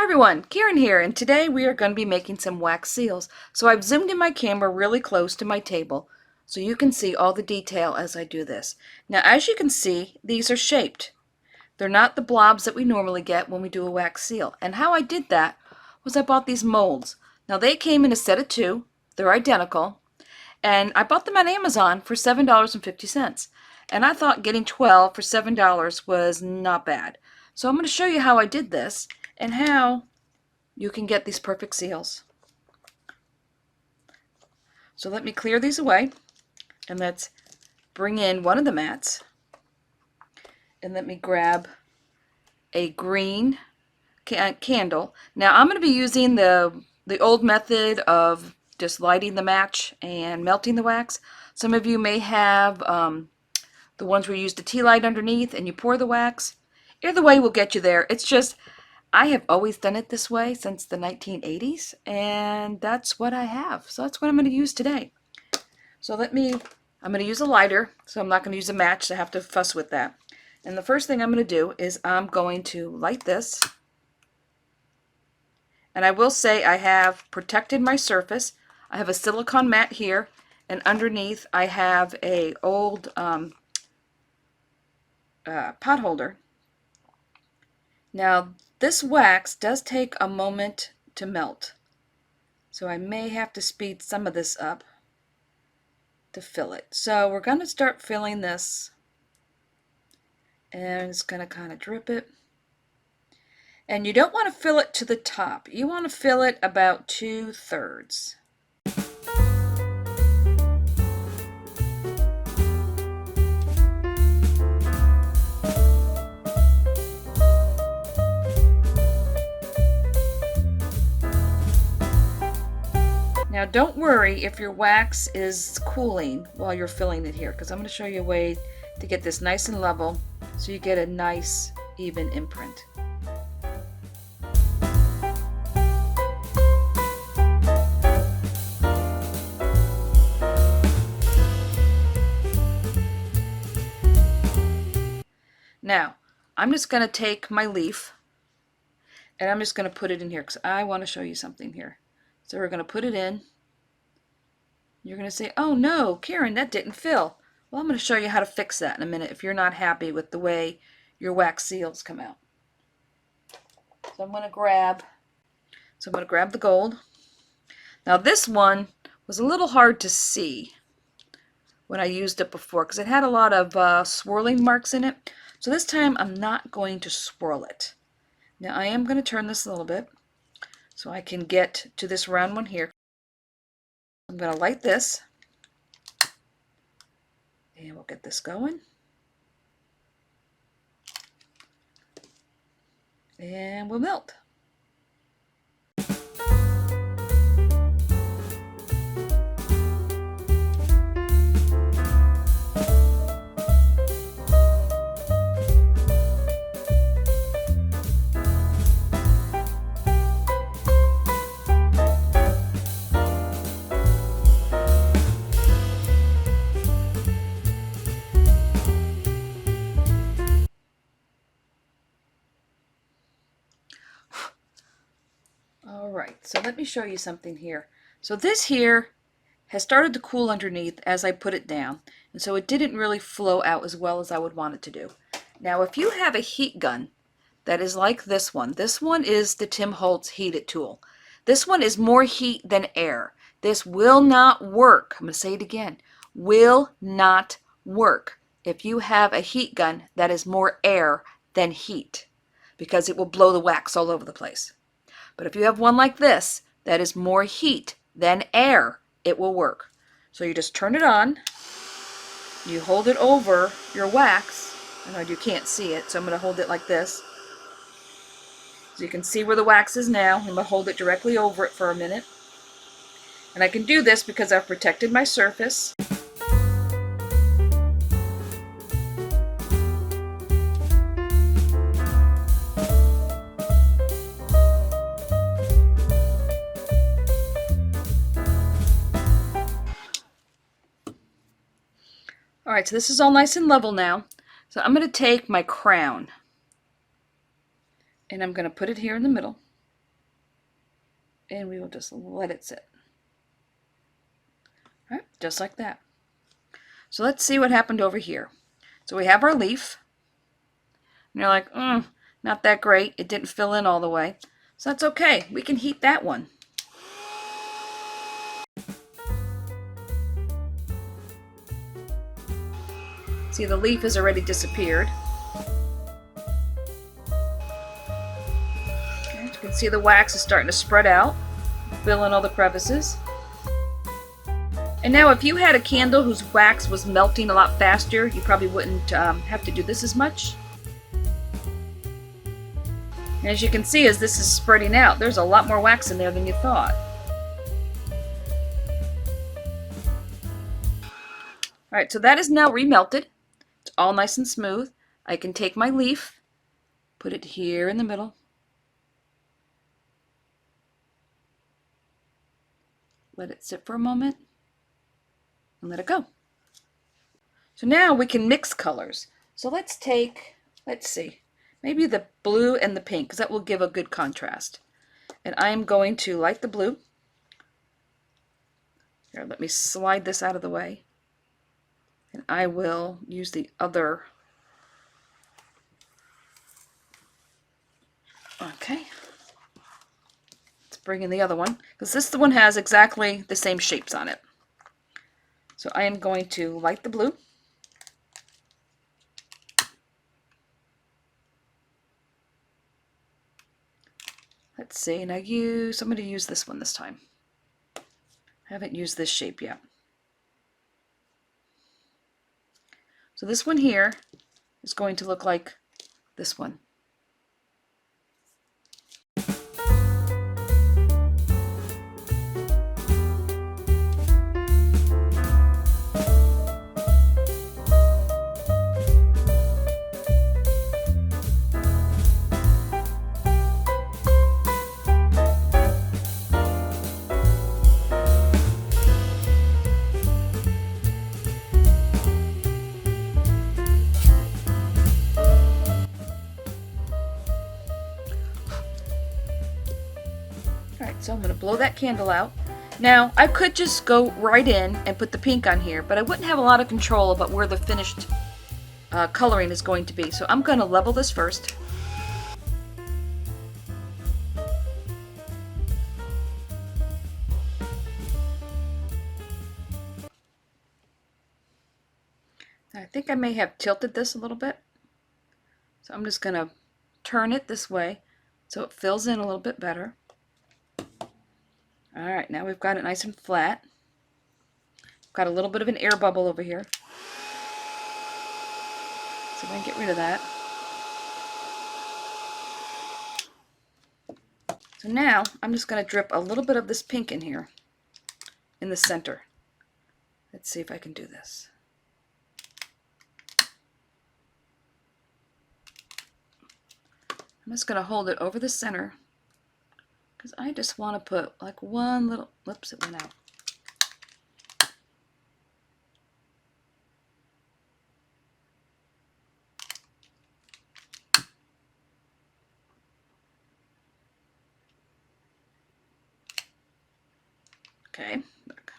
Hi everyone, Karen here, and today we are going to be making some wax seals. So I've zoomed in my camera really close to my table so you can see all the detail as I do this. Now as you can see, these are shaped. They're not the blobs that we normally get when we do a wax seal. And how I did that was I bought these molds. Now they came in a set of 2, they're identical, and I bought them on Amazon for $7.50. And I thought getting 12 for $7 was not bad. So I'm going to show you how I did this and how you can get these perfect seals. So let me clear these away and let's bring in one of the mats and let me grab a green candle. Now I'm going to be using the old method of just lighting the match and melting the wax. Some of you may have the ones where you use the tea light underneath and you pour the wax. Either way will get you there. It's just I have always done it this way since the 1980s, and that's what I have. So that's what I'm going to use today. So I'm going to use a lighter, so I'm not going to use a match to have to fuss with that. And the first thing I'm going to do is I'm going to light this. And I will say I have protected my surface. I have a silicone mat here, and underneath I have a old pot holder. Now this wax does take a moment to melt, so I may have to speed some of this up to fill it. So we're going to start filling this, and it's going to kind of drip it. And you don't want to fill it to the top. You want to fill it about 2/3. Now don't worry if your wax is cooling while you're filling it here, because I'm going to show you a way to get this nice and level so you get a nice even imprint. Now I'm just going to take my leaf and I'm just going to put it in here because I want to show you something here. So we're going to put it in. You're going to say, oh no, Karen, that didn't fill. Well, I'm going to show you how to fix that in a minute if you're not happy with the way your wax seals come out. So I'm going to grab the gold. Now this one was a little hard to see when I used it before because it had a lot of swirling marks in it. So this time I'm not going to swirl it. Now I am going to turn this a little bit so I can get to this round one here. I'm going to light this, and we'll get this going. And we'll melt. Alright, so let me show you something here. So this here has started to cool underneath as I put it down, and so it didn't really flow out as well as I would want it to do. Now if you have a heat gun that is like this one is the Tim Holtz heated tool. This one is more heat than air. This will not work. I'm going to say it again. Will not work if you have a heat gun that is more air than heat, because it will blow the wax all over the place. But if you have one like this that is more heat than air, it will work. So you just turn it on, you hold it over your wax. I know you can't see it, so I'm going to hold it like this. So you can see where the wax is now. I'm going to hold it directly over it for a minute. And I can do this because I've protected my surface. Alright, so this is all nice and level now. So I'm going to take my crown and I'm going to put it here in the middle. And we will just let it sit. All right, just like that. So let's see what happened over here. So we have our leaf. And you're like, not that great. It didn't fill in all the way. So that's okay. We can heat that one. See, the leaf has already disappeared. Okay, you can see the wax is starting to spread out, fill in all the crevices. And now if you had a candle whose wax was melting a lot faster, you probably wouldn't have to do this as much. And as you can see, as this is spreading out, there's a lot more wax in there than you thought. Alright, so that is now remelted. It's all nice and smooth. I can take my leaf, put it here in the middle. Let it sit for a moment and let it go. So now we can mix colors. So let's see, maybe the blue and the pink, because that will give a good contrast. And I'm going to light the blue. Here, let me slide this out of the way. And I will use the other. Okay. Let's bring in the other one, because this one has exactly the same shapes on it. So I am going to light the blue. Let's see, and I'm going to use this one this time. I haven't used this shape yet. So this one here is going to look like this one. Alright, so I'm going to blow that candle out. Now, I could just go right in and put the pink on here, but I wouldn't have a lot of control about where the finished coloring is going to be. So I'm going to level this first. I think I may have tilted this a little bit. So I'm just going to turn it this way so it fills in a little bit better. Alright, now we've got it nice and flat. Got a little bit of an air bubble over here. So I'm going to get rid of that. So now I'm just going to drip a little bit of this pink in here in the center. Let's see if I can do this. I'm just going to hold it over the center because I just want to put like one little, whoops, it went out. Okay, look.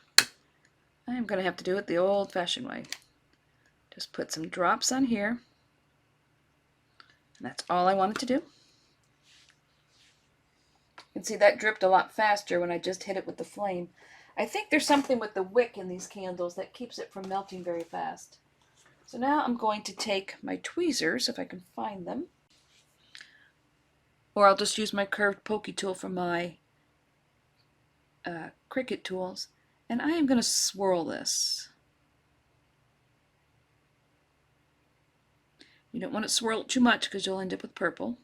I am going to have to do it the old-fashioned way. Just put some drops on here. And that's all I wanted to do. You can see that dripped a lot faster when I just hit it with the flame. I think there's something with the wick in these candles that keeps it from melting very fast. So now I'm going to take my tweezers, if I can find them. Or I'll just use my curved pokey tool from my Cricut tools. And I am going to swirl this. You don't want to swirl it too much because you'll end up with purple.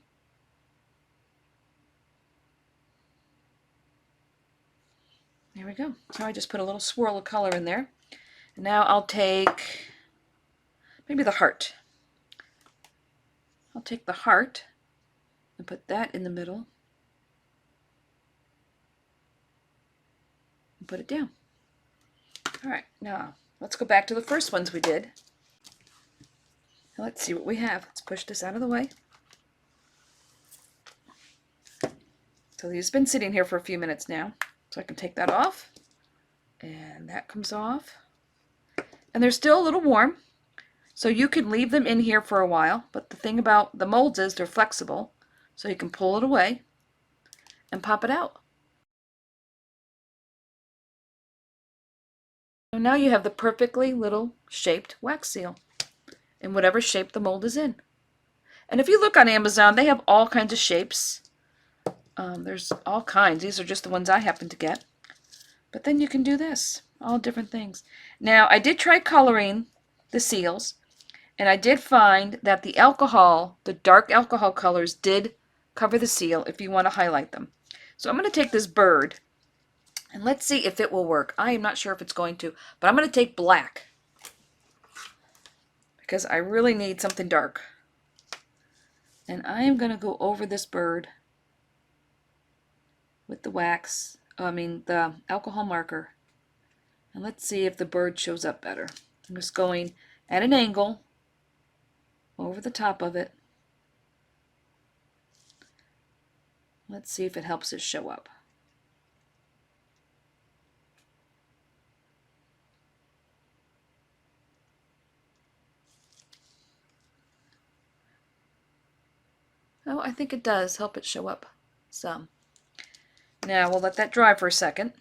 There we go. So I just put a little swirl of color in there. And now I'll take maybe the heart. I'll take the heart and put that in the middle. And put it down. Alright, now let's go back to the first ones we did. Now let's see what we have. Let's push this out of the way. So these have been sitting here for a few minutes now. So I can take that off. And that comes off. And they're still a little warm. So you can leave them in here for a while. But the thing about the molds is they're flexible. So you can pull it away and pop it out. So now you have the perfectly little shaped wax seal in whatever shape the mold is in. And if you look on Amazon, they have all kinds of shapes. There's all kinds. These are just the ones I happen to get. But then you can do this, all different things. Now, I did try coloring the seals, and I did find that the alcohol, the dark alcohol colors, did cover the seal if you want to highlight them. So I'm going to take this bird, and let's see if it will work. I am not sure if it's going to, but I'm going to take black, because I really need something dark. And I am going to go over this bird with the wax, the alcohol marker. And let's see if the bird shows up better. I'm just going at an angle over the top of it. Let's see if it helps it show up. Oh, I think it does help it show up some. Now we'll let that dry for a second.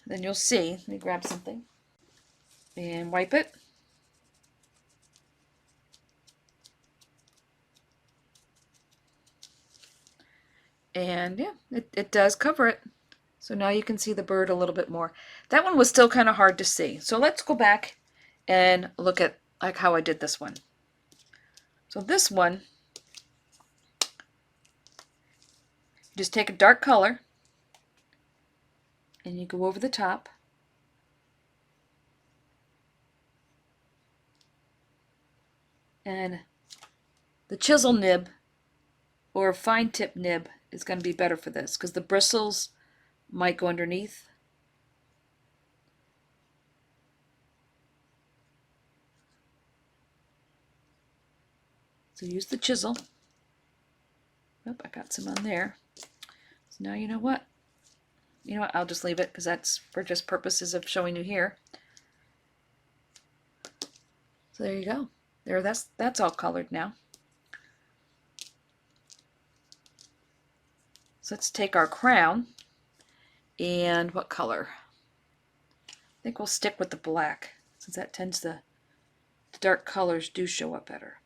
Then you'll see. Let me grab something and wipe it. And yeah, it does cover it. So now you can see the bird a little bit more. That one was still kind of hard to see. So let's go back and look at like how I did this one. So this one, you just take a dark color and you go over the top. And the chisel nib or a fine tip nib is going to be better for this because the bristles might go underneath. So use the chisel. Oh, I got some on there. So now you know what? You know what? I'll just leave it because that's for just purposes of showing you here. So there you go. There, that's all colored now. So let's take our crown, and what color? I think we'll stick with the black since that tends to, the dark colors do show up better.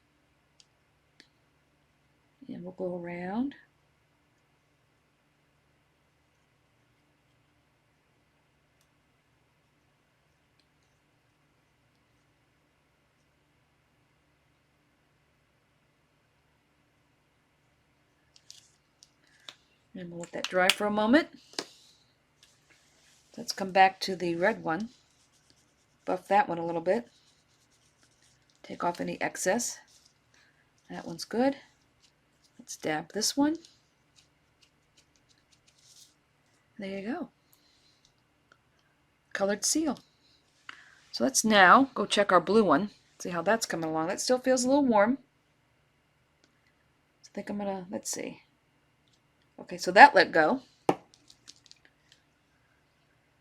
And we'll go around. And we'll let that dry for a moment. Let's come back to the red one. Buff that one a little bit. Take off any excess. That one's good. Let's dab this one. There you go. Colored seal. So let's now go check our blue one. See how that's coming along. That still feels a little warm. So I think I'm gonna, let's see. Okay, so that let go.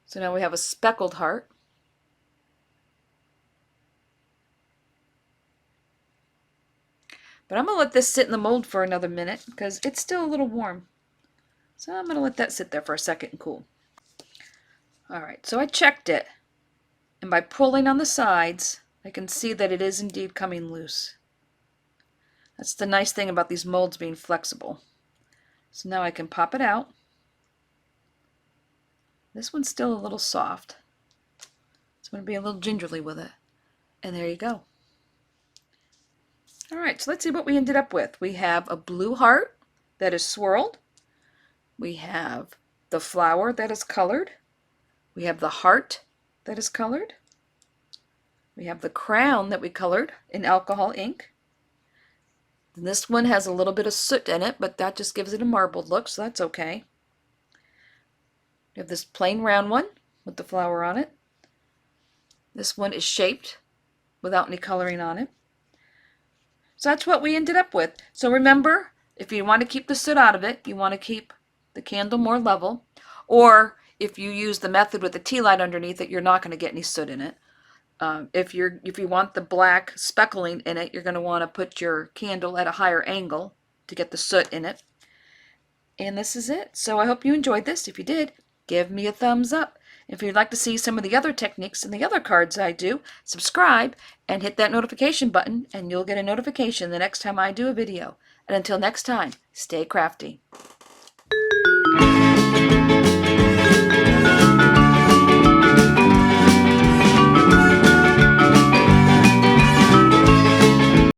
So now we have a speckled heart. But I'm going to let this sit in the mold for another minute because it's still a little warm. So I'm going to let that sit there for a second and cool. Alright, so I checked it. And by pulling on the sides, I can see that it is indeed coming loose. That's the nice thing about these molds being flexible. So now I can pop it out. This one's still a little soft. So I'm going to be a little gingerly with it. And there you go. Alright, so let's see what we ended up with. We have a blue heart that is swirled. We have the flower that is colored. We have the heart that is colored. We have the crown that we colored in alcohol ink. And this one has a little bit of soot in it, but that just gives it a marbled look, so that's okay. We have this plain round one with the flower on it. This one is shaped without any coloring on it. So that's what we ended up with. So remember, If you want to keep the soot out of it, you want to keep the candle more level, or if you use the method with the tea light underneath it, you're not going to get any soot in it. If you want the black speckling in it, you're going to want to put your candle at a higher angle to get the soot in it. And this is it. So I hope you enjoyed this. If you did, give me a thumbs up. If you'd like to see some of the other techniques and the other cards I do, subscribe and hit that notification button, and you'll get a notification the next time I do a video. And until next time, stay crafty.